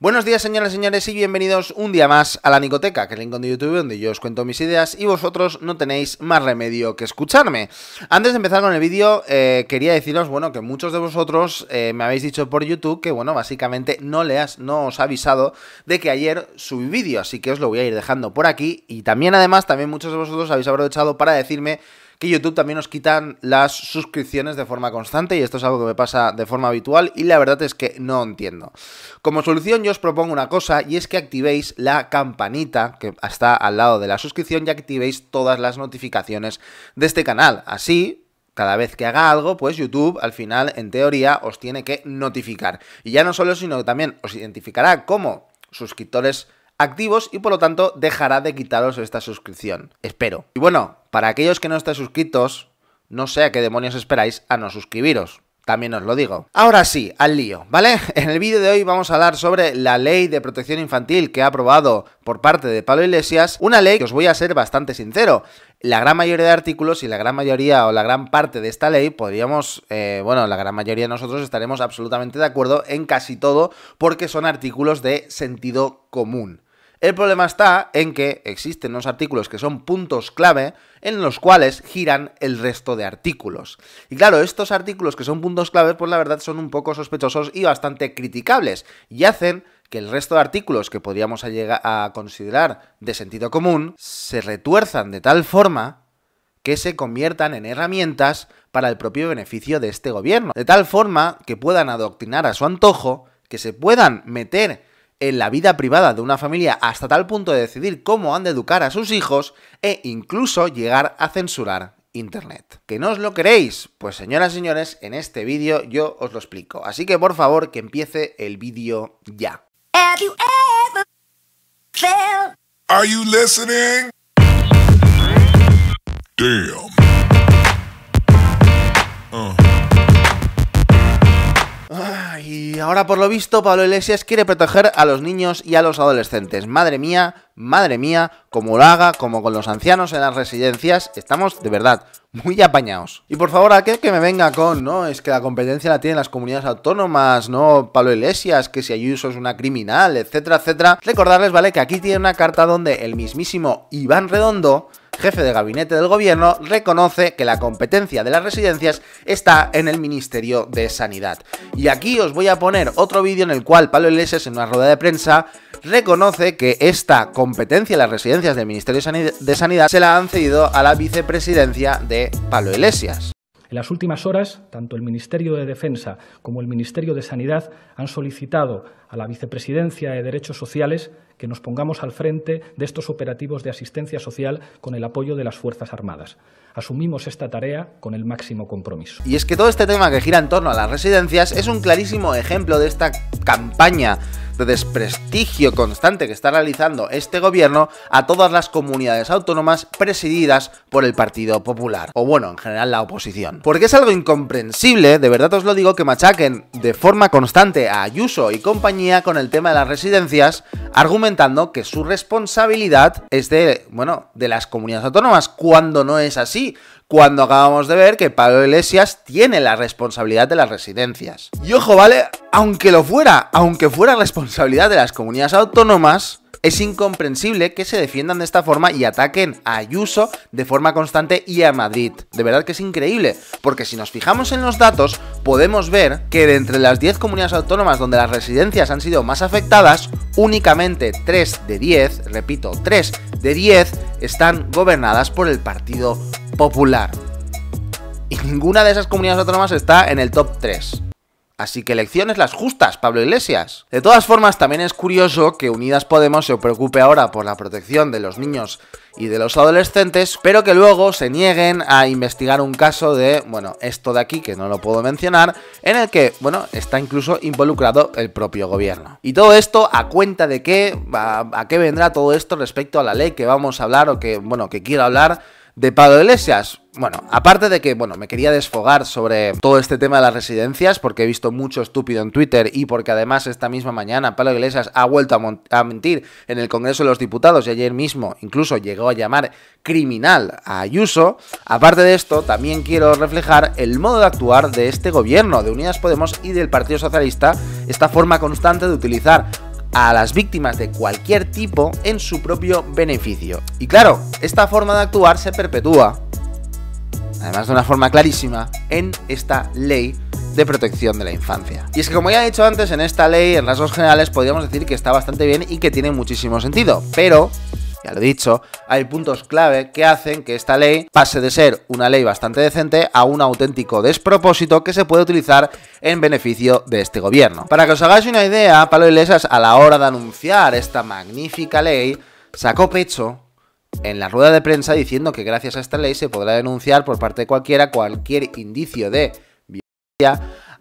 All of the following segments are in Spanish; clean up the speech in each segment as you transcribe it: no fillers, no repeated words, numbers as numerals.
Buenos días, señoras y señores, y bienvenidos un día más a La Nicoteca, que es el rincón de YouTube donde yo os cuento mis ideas y vosotros no tenéis más remedio que escucharme. Antes de empezar con el vídeo, quería deciros, bueno, que muchos de vosotros me habéis dicho por YouTube que, bueno, básicamente no os ha avisado de que ayer subí vídeo, así que os lo voy a ir dejando por aquí. Y también, además, muchos de vosotros habéis aprovechado para decirme que YouTube también nos quitan las suscripciones de forma constante y esto es algo que me pasa de forma habitual y la verdad es que no entiendo. Como solución yo os propongo una cosa y es que activéis la campanita que está al lado de la suscripción y activéis todas las notificaciones de este canal. Así, cada vez que haga algo, pues YouTube al final, en teoría, os tiene que notificar. Y ya no solo, sino que también os identificará como suscriptores activos y por lo tanto dejará de quitaros esta suscripción. Espero. Y bueno, para aquellos que no estéis suscritos, no sé a qué demonios esperáis a no suscribiros. También os lo digo. Ahora sí, al lío, ¿vale? En el vídeo de hoy vamos a hablar sobre la ley de protección infantil que ha aprobado por parte de Pablo Iglesias. Una ley que os voy a ser bastante sincero. La gran mayoría de artículos y la gran mayoría o la gran parte de esta ley podríamos, la gran mayoría de nosotros estaremos absolutamente de acuerdo en casi todo porque son artículos de sentido común. El problema está en que existen unos artículos que son puntos clave en los cuales giran el resto de artículos. Y claro, estos artículos que son puntos clave, pues la verdad son un poco sospechosos y bastante criticables y hacen que el resto de artículos que podríamos llegar a considerar de sentido común se retuerzan de tal forma que se conviertan en herramientas para el propio beneficio de este gobierno. De tal forma que puedan adoctrinar a su antojo, que se puedan meter en la vida privada de una familia hasta tal punto de decidir cómo han de educar a sus hijos e incluso llegar a censurar Internet. ¿Que no os lo queréis? Pues señoras y señores, en este vídeo yo os lo explico. Así que por favor que empiece el vídeo ya. Are you listening? Damn. Y ahora por lo visto Pablo Iglesias quiere proteger a los niños y a los adolescentes. Madre mía, como lo haga, como con los ancianos en las residencias, estamos de verdad muy apañados. Y por favor, aquel que me venga con, no, es que la competencia la tienen las comunidades autónomas, no Pablo Iglesias, que si Ayuso es una criminal, etcétera, etcétera. Recordarles, ¿vale?, que aquí tiene una carta donde el mismísimo Iván Redondo, jefe de gabinete del gobierno, reconoce que la competencia de las residencias está en el Ministerio de Sanidad. Y aquí os voy a poner otro vídeo en el cual Pablo Iglesias, en una rueda de prensa, reconoce que esta competencia de las residencias del Ministerio de Sanidad se la han cedido a la vicepresidencia de Pablo Iglesias. En las últimas horas, tanto el Ministerio de Defensa como el Ministerio de Sanidad han solicitado a la Vicepresidencia de Derechos Sociales que nos pongamos al frente de estos operativos de asistencia social con el apoyo de las Fuerzas Armadas. Asumimos esta tarea con el máximo compromiso. Y es que todo este tema que gira en torno a las residencias es un clarísimo ejemplo de esta campaña de desprestigio constante que está realizando este gobierno a todas las comunidades autónomas presididas por el Partido Popular, o bueno, en general la oposición. Porque es algo incomprensible, de verdad os lo digo, que machaquen de forma constante a Ayuso y compañía con el tema de las residencias, argumentando que su responsabilidad es de las comunidades autónomas, cuando no es así. Cuando acabamos de ver que Pablo Iglesias tiene la responsabilidad de las residencias. Y ojo, ¿vale? Aunque fuera responsabilidad de las comunidades autónomas, es incomprensible que se defiendan de esta forma y ataquen a Ayuso de forma constante y a Madrid. De verdad que es increíble, porque si nos fijamos en los datos, podemos ver que de entre las 10 comunidades autónomas donde las residencias han sido más afectadas, únicamente 3 de 10, repito, 3 de 10 están gobernadas por el Partido Popular. Y ninguna de esas comunidades autónomas está en el top 3. Así que elecciones las justas, Pablo Iglesias. De todas formas, también es curioso que Unidas Podemos se preocupe ahora por la protección de los niños y de los adolescentes, pero que luego se nieguen a investigar un caso de, esto de aquí, que no lo puedo mencionar, en el que, está incluso involucrado el propio gobierno. Y todo esto a cuenta de qué, a qué vendrá todo esto respecto a la ley que vamos a hablar o que quiero hablar de Pablo Iglesias. Bueno, aparte de que, me quería desfogar sobre todo este tema de las residencias, porque he visto mucho estúpido en Twitter y porque además esta misma mañana Pablo Iglesias ha vuelto a mentir en el Congreso de los Diputados y ayer mismo incluso llegó a llamar criminal a Ayuso. Aparte de esto, también quiero reflejar el modo de actuar de este gobierno, de Unidas Podemos y del Partido Socialista, esta forma constante de utilizar a las víctimas de cualquier tipo en su propio beneficio. Y claro, esta forma de actuar se perpetúa, además de una forma clarísima, en esta ley de protección de la infancia. Y es que, como ya he dicho antes, en esta ley, en rasgos generales, podríamos decir que está bastante bien y que tiene muchísimo sentido, pero, ya lo he dicho, hay puntos clave que hacen que esta ley pase de ser una ley bastante decente a un auténtico despropósito que se puede utilizar en beneficio de este gobierno. Para que os hagáis una idea, Pablo Iglesias, a la hora de anunciar esta magnífica ley, sacó pecho en la rueda de prensa diciendo que gracias a esta ley se podrá denunciar por parte de cualquier indicio de violencia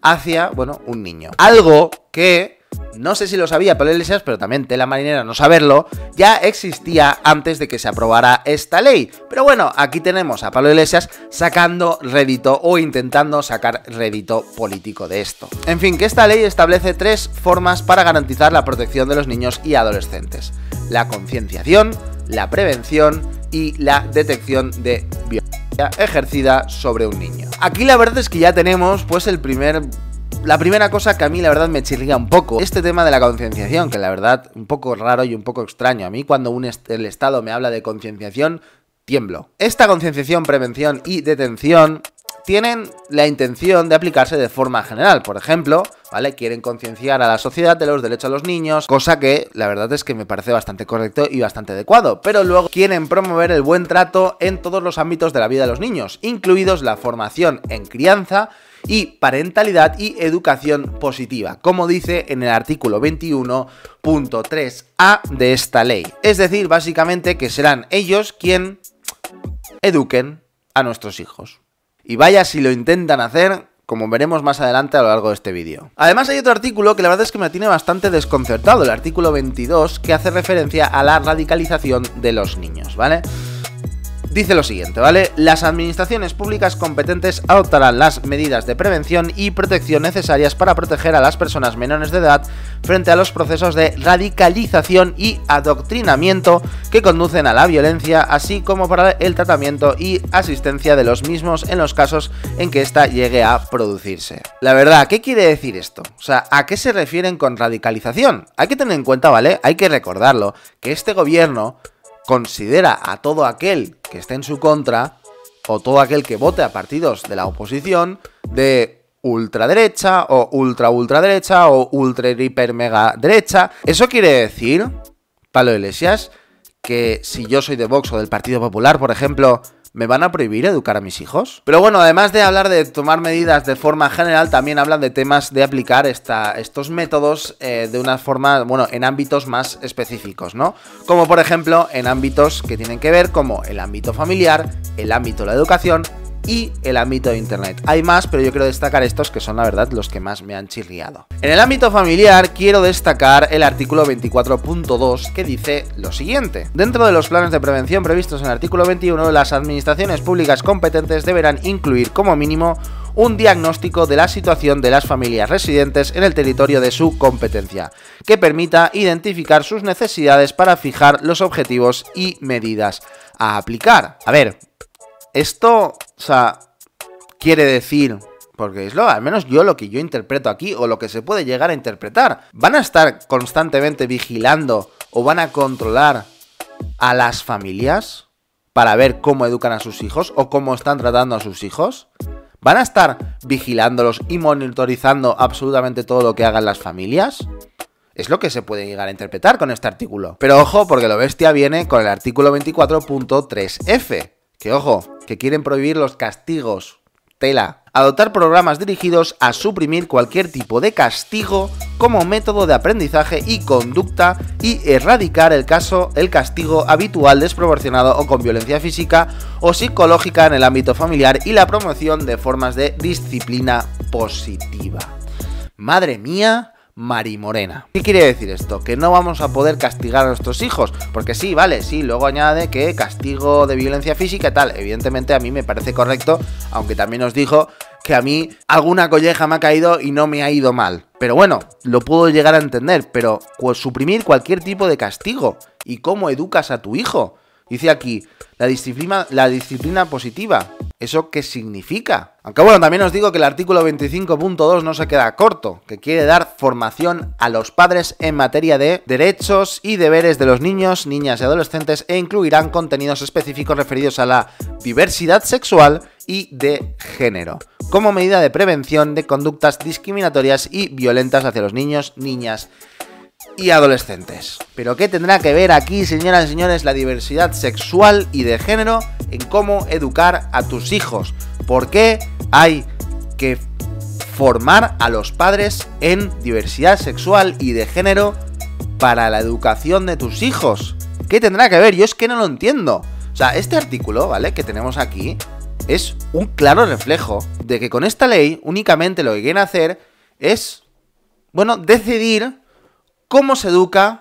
hacia, bueno, un niño. Algo que, no sé si lo sabía Pablo Iglesias, pero también tela marinera no saberlo, ya existía antes de que se aprobara esta ley. Pero bueno, aquí tenemos a Pablo Iglesias sacando rédito o intentando sacar rédito político de esto. En fin, que esta ley establece 3 formas para garantizar la protección de los niños y adolescentes: la concienciación, la prevención y la detección de violencia ejercida sobre un niño. Aquí la verdad es que ya tenemos pues la primera cosa que a mí la verdad me chirría un poco, este tema de la concienciación, que la verdad un poco raro y un poco extraño. A mí cuando el Estado me habla de concienciación, tiemblo. Esta concienciación, prevención y detención tienen la intención de aplicarse de forma general. Por ejemplo, ¿vale? Quieren concienciar a la sociedad de los derechos de los niños, cosa que la verdad es que me parece bastante correcto y bastante adecuado. Pero luego quieren promover el buen trato en todos los ámbitos de la vida de los niños, incluidos la formación en crianza y parentalidad y educación positiva, como dice en el artículo 21.3a de esta ley. Es decir, básicamente que serán ellos quien eduquen a nuestros hijos. Y vaya si lo intentan hacer, como veremos más adelante a lo largo de este vídeo. Además hay otro artículo que la verdad es que me tiene bastante desconcertado, el artículo 22, que hace referencia a la radicalización de los niños, ¿vale? Dice lo siguiente, ¿vale? Las administraciones públicas competentes adoptarán las medidas de prevención y protección necesarias para proteger a las personas menores de edad frente a los procesos de radicalización y adoctrinamiento que conducen a la violencia, así como para el tratamiento y asistencia de los mismos en los casos en que ésta llegue a producirse. La verdad, ¿qué quiere decir esto? O sea, ¿a qué se refieren con radicalización? Hay que tener en cuenta, ¿vale? Hay que recordarlo, que este gobierno considera a todo aquel que esté en su contra o todo aquel que vote a partidos de la oposición de ultraderecha o ultraderecha o ultra hiper mega derecha. Eso quiere decir, Pablo Iglesias, que si yo soy de Vox o del Partido Popular, por ejemplo, ¿me van a prohibir educar a mis hijos? Pero bueno, además de hablar de tomar medidas de forma general, también hablan de temas de aplicar estos métodos de una forma, bueno, en ámbitos más específicos, ¿no? Como por ejemplo en ámbitos que tienen que ver como el ámbito familiar, el ámbito de la educación y el ámbito de internet. Hay más, pero yo quiero destacar estos que son la verdad los que más me han chirriado. En el ámbito familiar quiero destacar el artículo 24.2 que dice lo siguiente: dentro de los planes de prevención previstos en el artículo 21, las administraciones públicas competentes deberán incluir como mínimo un diagnóstico de la situación de las familias residentes en el territorio de su competencia, que permita identificar sus necesidades para fijar los objetivos y medidas a aplicar. A ver, esto, o sea, quiere decir, porque es al menos lo que yo interpreto aquí, o lo que se puede llegar a interpretar, ¿van a estar constantemente vigilando o van a controlar a las familias para ver cómo educan a sus hijos o cómo están tratando a sus hijos? ¿Van a estar vigilándolos y monitorizando absolutamente todo lo que hagan las familias? Es lo que se puede llegar a interpretar con este artículo. Pero ojo, porque lo bestia viene con el artículo 24.3f. Que ojo, que quieren prohibir los castigos. Tela. Adoptar programas dirigidos a suprimir cualquier tipo de castigo como método de aprendizaje y conducta y erradicar el castigo habitual desproporcionado o con violencia física o psicológica en el ámbito familiar y la promoción de formas de disciplina positiva. Madre mía, Mari Morena. ¿Qué quiere decir esto? Que no vamos a poder castigar a nuestros hijos, porque sí, vale, sí, luego añade que castigo de violencia física y tal. Evidentemente a mí me parece correcto, aunque también os dijo que a mí alguna colleja me ha caído y no me ha ido mal. Pero bueno, lo puedo llegar a entender, pero suprimir cualquier tipo de castigo. ¿Y cómo educas a tu hijo? Dice aquí, la disciplina positiva. ¿Eso qué significa? Aunque bueno, también os digo que el artículo 25.2 no se queda corto, que quiere dar formación a los padres en materia de derechos y deberes de los niños, niñas y adolescentes e incluirán contenidos específicos referidos a la diversidad sexual y de género, como medida de prevención de conductas discriminatorias y violentas hacia los niños, niñas y adolescentes. ¿Pero qué tendrá que ver aquí, señoras y señores, la diversidad sexual y de género en cómo educar a tus hijos? ¿Por qué hay que formar a los padres en diversidad sexual y de género para la educación de tus hijos? ¿Qué tendrá que ver? Yo es que no lo entiendo. O sea, este artículo, ¿vale?, que tenemos aquí es un claro reflejo de que con esta ley únicamente lo que quieren hacer es, bueno, decidir cómo se educa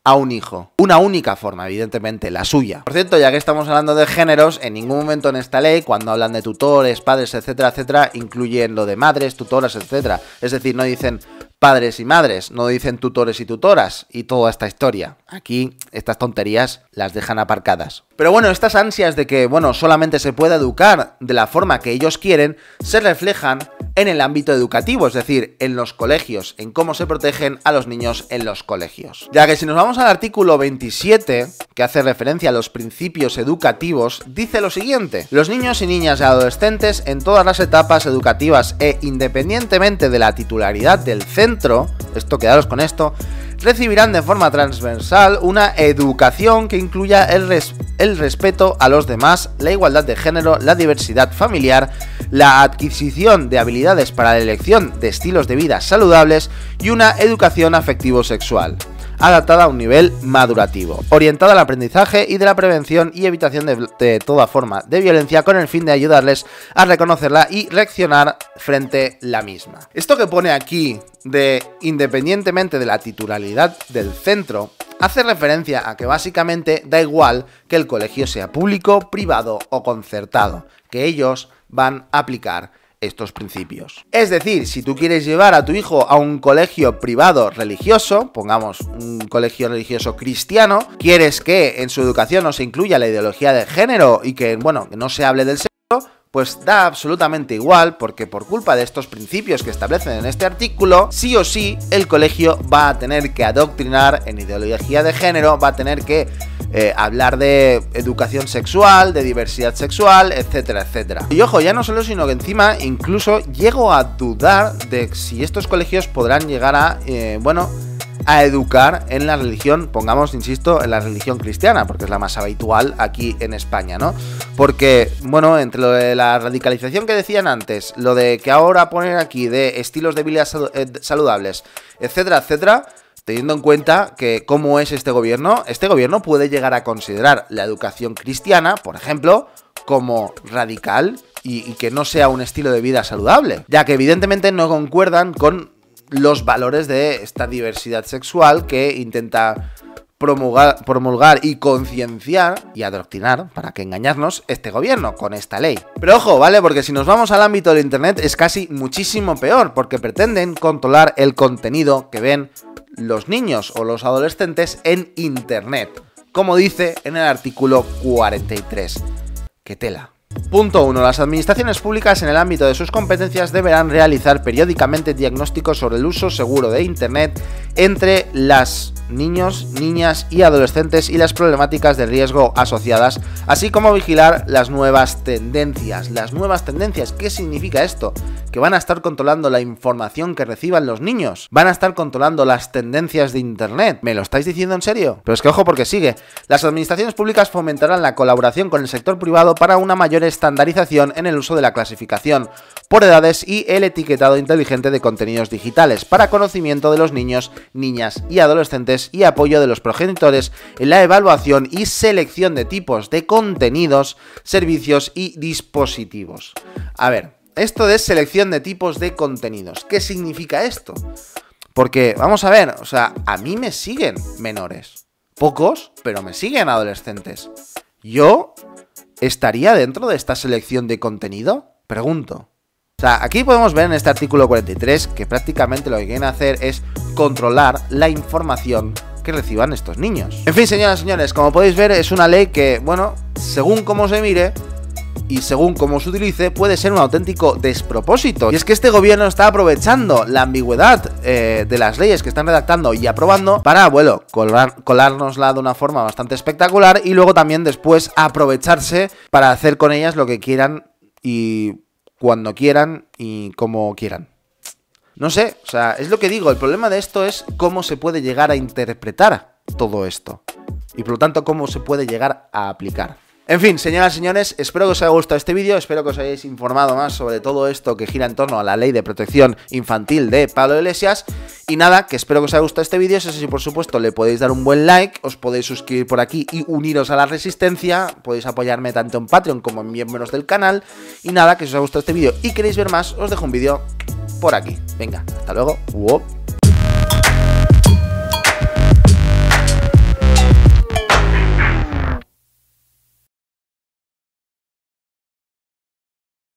a un hijo. Una única forma, evidentemente, la suya. Por cierto, ya que estamos hablando de géneros, en ningún momento en esta ley, cuando hablan de tutores, padres, etcétera, etcétera, incluyen lo de madres, tutoras, etcétera. Es decir, no dicen padres y madres, no dicen tutores y tutoras y toda esta historia. Aquí estas tonterías las dejan aparcadas. Pero bueno, estas ansias de que, bueno, solamente se pueda educar de la forma que ellos quieren, se reflejan en el ámbito educativo, es decir, en los colegios, en cómo se protegen a los niños en los colegios. Ya que si nos vamos al artículo 27, que hace referencia a los principios educativos, dice lo siguiente: los niños y niñas y adolescentes en todas las etapas educativas e independientemente de la titularidad del centro, esto quedaros con esto, recibirán de forma transversal una educación que incluya el respeto a los demás, la igualdad de género, la diversidad familiar, la adquisición de habilidades para la elección de estilos de vida saludables y una educación afectivo-sexual, adaptada a un nivel madurativo, orientada al aprendizaje y de la prevención y evitación de toda forma de violencia con el fin de ayudarles a reconocerla y reaccionar frente a la misma. Esto que pone aquí de independientemente de la titularidad del centro hace referencia a que básicamente da igual que el colegio sea público, privado o concertado, que ellos van a aplicar estos principios. Es decir, si tú quieres llevar a tu hijo a un colegio privado religioso, pongamos un colegio religioso cristiano, quieres que en su educación no se incluya la ideología de género y que, bueno, que no se hable del sexo, pues da absolutamente igual, porque por culpa de estos principios que establecen en este artículo, sí o sí el colegio va a tener que adoctrinar en ideología de género, va a tener que hablar de educación sexual, de diversidad sexual, etcétera, etcétera. Y ojo, ya no solo, sino que encima incluso llego a dudar de si estos colegios podrán llegar a, a educar en la religión, pongamos, insisto, en la religión cristiana, porque es la más habitual aquí en España, ¿no? Porque, bueno, entre lo de la radicalización que decían antes, lo de que ahora poner aquí de estilos de vida saludables, etcétera, etcétera, teniendo en cuenta que cómo es este gobierno puede llegar a considerar la educación cristiana, por ejemplo, como radical y que no sea un estilo de vida saludable, ya que evidentemente no concuerdan con los valores de esta diversidad sexual que intenta promulgar y concienciar y adoctrinar, para que engañarnos, este gobierno con esta ley. Pero ojo, ¿vale? Porque si nos vamos al ámbito del internet es casi muchísimo peor, porque pretenden controlar el contenido que ven los niños o los adolescentes en internet, como dice en el artículo 43. ¡Qué tela! Punto 1. Las administraciones públicas en el ámbito de sus competencias deberán realizar periódicamente diagnósticos sobre el uso seguro de internet entre las niños, niñas y adolescentes y las problemáticas de riesgo asociadas, así como vigilar las nuevas tendencias. ¿Las nuevas tendencias? ¿Qué significa esto? ¿Que van a estar controlando la información que reciban los niños? ¿Van a estar controlando las tendencias de internet? ¿Me lo estáis diciendo en serio? Pero es que ojo, porque sigue. Las administraciones públicas fomentarán la colaboración con el sector privado para una mayor estandarización en el uso de la clasificación por edades y el etiquetado inteligente de contenidos digitales para conocimiento de los niños, niñas y adolescentes y apoyo de los progenitores en la evaluación y selección de tipos de contenidos, servicios y dispositivos. A ver, esto de selección de tipos de contenidos, ¿qué significa esto? Porque, vamos a ver, o sea, a mí me siguen menores. Pocos, pero me siguen adolescentes. ¿Yo estaría dentro de esta selección de contenido? Pregunto. O sea, aquí podemos ver en este artículo 43 que prácticamente lo que quieren hacer es controlar la información que reciban estos niños. En fin, señoras y señores, como podéis ver, es una ley que, bueno, según cómo se mire, y según cómo se utilice puede ser un auténtico despropósito. Y es que este gobierno está aprovechando la ambigüedad de las leyes que están redactando y aprobando para, bueno, colárnosla de una forma bastante espectacular y luego también después aprovecharse para hacer con ellas lo que quieran y cuando quieran y como quieran. No sé, o sea, es lo que digo, el problema de esto es cómo se puede llegar a interpretar todo esto y por lo tanto cómo se puede llegar a aplicar. En fin, señoras y señores, espero que os haya gustado este vídeo, espero que os hayáis informado más sobre todo esto que gira en torno a la Ley de Protección Infantil de Pablo Iglesias. Y nada, que espero que os haya gustado este vídeo, eso sí, por supuesto, le podéis dar un buen like, os podéis suscribir por aquí y uniros a la resistencia, podéis apoyarme tanto en Patreon como en miembros del canal. Y nada, que si os ha gustado este vídeo y queréis ver más, os dejo un vídeo por aquí. Venga, hasta luego.